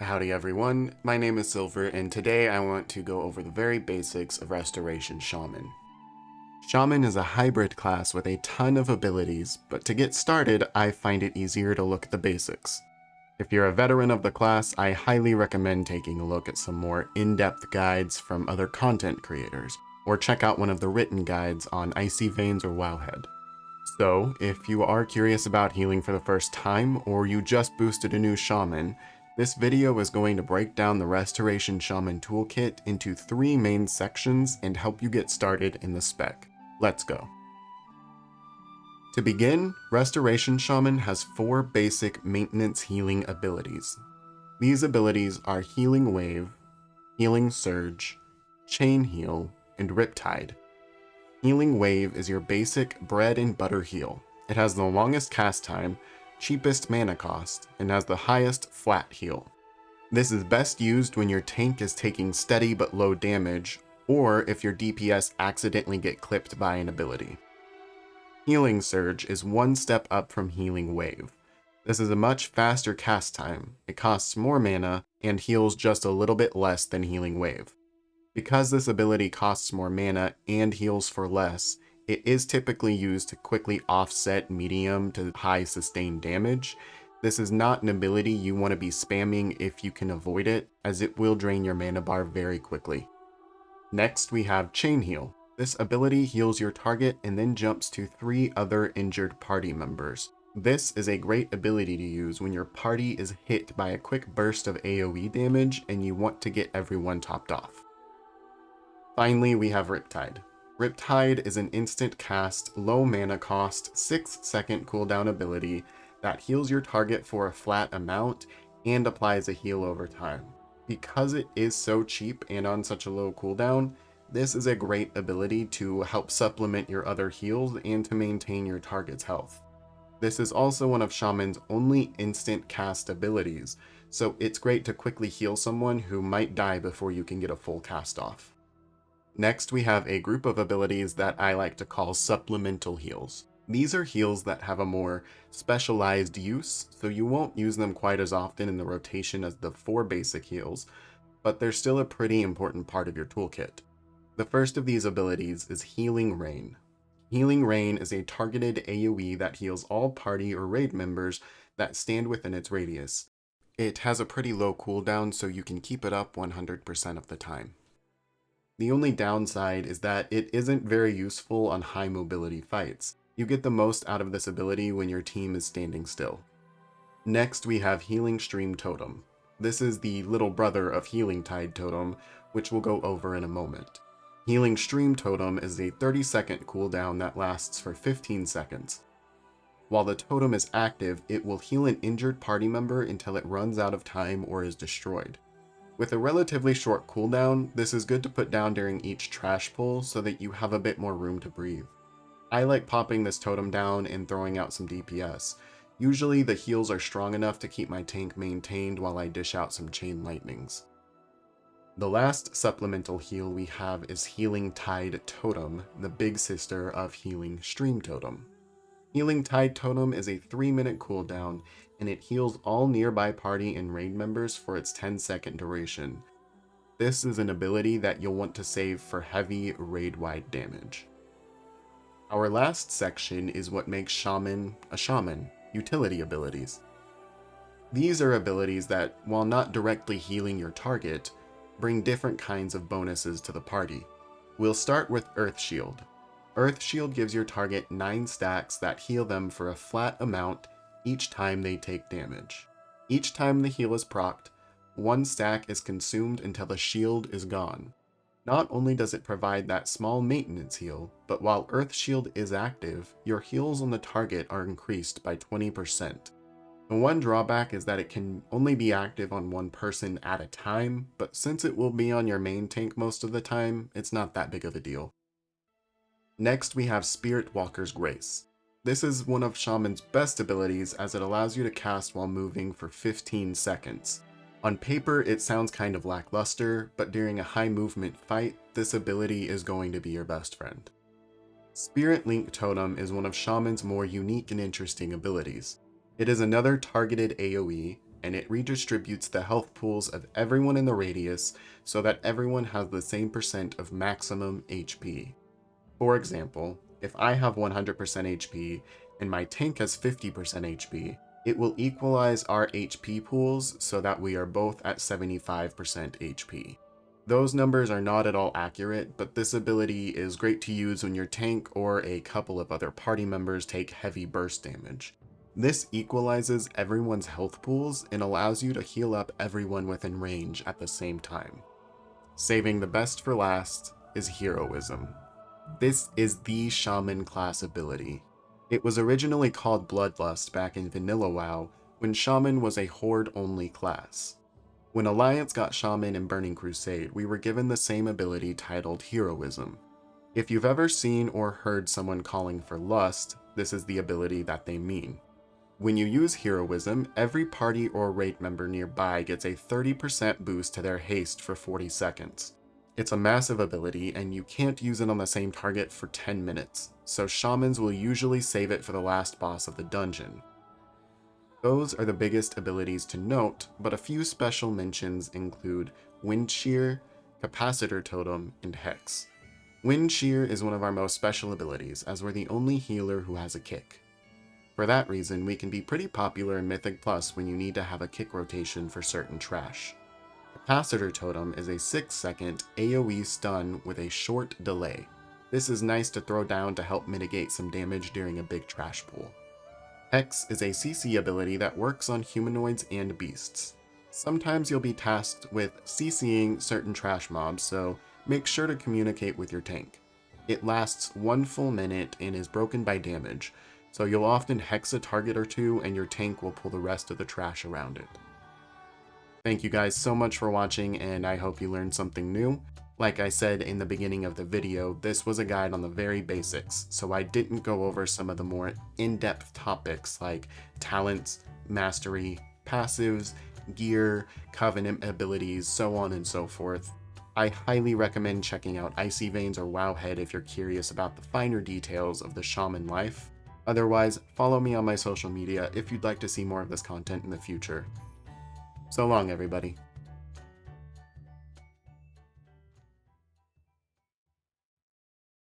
Howdy everyone, my name is Silver and today I want to go over the very basics of Restoration Shaman. Shaman is a hybrid class with a ton of abilities, but to get started I find it easier to look at the basics. If you're a veteran of the class, I highly recommend taking a look at some more in-depth guides from other content creators, or check out one of the written guides on IvyVeins or WoWHead. So, if you are curious about healing for the first time, or you just boosted a new Shaman, this video is going to break down the Restoration Shaman toolkit into 3 main sections and help you get started in the spec. Let's go. To begin, Restoration Shaman has 4 basic maintenance healing abilities. These abilities are Healing Wave, Healing Surge, Chain Heal, and Riptide. Healing Wave is your basic bread and butter heal. It has the longest cast time, cheapest mana cost, and has the highest flat heal. This is best used when your tank is taking steady but low damage, or if your DPS accidentally get clipped by an ability. Healing Surge is one step up from Healing Wave. This is a much faster cast time, it costs more mana, and heals just a little bit less than Healing Wave. Because this ability costs more mana and heals for less, it is typically used to quickly offset medium to high sustained damage. This is not an ability you want to be spamming if you can avoid it, as it will drain your mana bar very quickly. Next we have Chain Heal. This ability heals your target and then jumps to 3 other injured party members. This is a great ability to use when your party is hit by a quick burst of AoE damage and you want to get everyone topped off. Finally we have Riptide. Riptide is an instant cast, low mana cost, 6-second cooldown ability that heals your target for a flat amount and applies a heal over time. Because it is so cheap and on such a low cooldown, this is a great ability to help supplement your other heals and to maintain your target's health. This is also one of Shaman's only instant cast abilities, so it's great to quickly heal someone who might die before you can get a full cast off. Next we have a group of abilities that I like to call supplemental heals. These are heals that have a more specialized use, so you won't use them quite as often in the rotation as the 4 basic heals, but they're still a pretty important part of your toolkit. The first of these abilities is Healing Rain. Healing Rain is a targeted AoE that heals all party or raid members that stand within its radius. It has a pretty low cooldown, so you can keep it up 100% of the time. The only downside is that it isn't very useful on high mobility fights. You get the most out of this ability when your team is standing still. Next we have Healing Stream Totem. This is the little brother of Healing Tide Totem, which we'll go over in a moment. Healing Stream Totem is a 30-second cooldown that lasts for 15 seconds. While the totem is active, it will heal an injured party member until it runs out of time or is destroyed. With a relatively short cooldown, this is good to put down during each trash pull so that you have a bit more room to breathe. I like popping this totem down and throwing out some DPS. Usually the heals are strong enough to keep my tank maintained while I dish out some chain lightnings. The last supplemental heal we have is Healing Tide Totem, the big sister of Healing Stream Totem. Healing Tide Totem is a 3-minute cooldown, and it heals all nearby party and raid members for its 10-second duration. This is an ability that you'll want to save for heavy raid-wide damage. Our last section is what makes Shaman a Shaman, utility abilities. These are abilities that, while not directly healing your target, bring different kinds of bonuses to the party. We'll start with Earth Shield. Earth Shield gives your target 9 stacks that heal them for a flat amount each time they take damage. Each time the heal is procced, 1 stack is consumed until the shield is gone. Not only does it provide that small maintenance heal, but while Earth Shield is active, your heals on the target are increased by 20%. The one drawback is that it can only be active on 1 person at a time, but since it will be on your main tank most of the time, it's not that big of a deal. Next we have Spirit Walker's Grace. This is one of Shaman's best abilities as it allows you to cast while moving for 15 seconds. On paper it sounds kind of lackluster, but during a high movement fight, this ability is going to be your best friend. Spirit Link Totem is one of Shaman's more unique and interesting abilities. It is another targeted AoE, and it redistributes the health pools of everyone in the radius so that everyone has the same percent of maximum HP. For example, if I have 100% HP and my tank has 50% HP, it will equalize our HP pools so that we are both at 75% HP. Those numbers are not at all accurate, but this ability is great to use when your tank or a couple of other party members take heavy burst damage. This equalizes everyone's health pools and allows you to heal up everyone within range at the same time. Saving the best for last is Heroism. This is the Shaman class ability. It was originally called Bloodlust back in Vanilla WoW, when Shaman was a Horde-only class. When Alliance got Shaman in Burning Crusade, we were given the same ability titled Heroism. If you've ever seen or heard someone calling for Lust, this is the ability that they mean. When you use Heroism, every party or raid member nearby gets a 30% boost to their haste for 40 seconds. It's a massive ability, and you can't use it on the same target for 10 minutes, so Shamans will usually save it for the last boss of the dungeon. Those are the biggest abilities to note, but a few special mentions include Wind Shear, Capacitor Totem, and Hex. Wind Shear is one of our most special abilities, as we're the only healer who has a kick. For that reason, we can be pretty popular in Mythic Plus when you need to have a kick rotation for certain trash. Capacitor Totem is a 6-second AoE stun with a short delay. This is nice to throw down to help mitigate some damage during a big trash pool. Hex is a CC ability that works on humanoids and beasts. Sometimes you'll be tasked with CCing certain trash mobs, so make sure to communicate with your tank. It lasts 1 full minute and is broken by damage, so you'll often hex a target or two and your tank will pull the rest of the trash around it. Thank you guys so much for watching, and I hope you learned something new. Like I said in the beginning of the video, this was a guide on the very basics, so I didn't go over some of the more in-depth topics like talents, mastery, passives, gear, covenant abilities, so on and so forth. I highly recommend checking out IvyVeins or WoWHead if you're curious about the finer details of the shaman life. Otherwise, follow me on my social media if you'd like to see more of this content in the future. So long, everybody.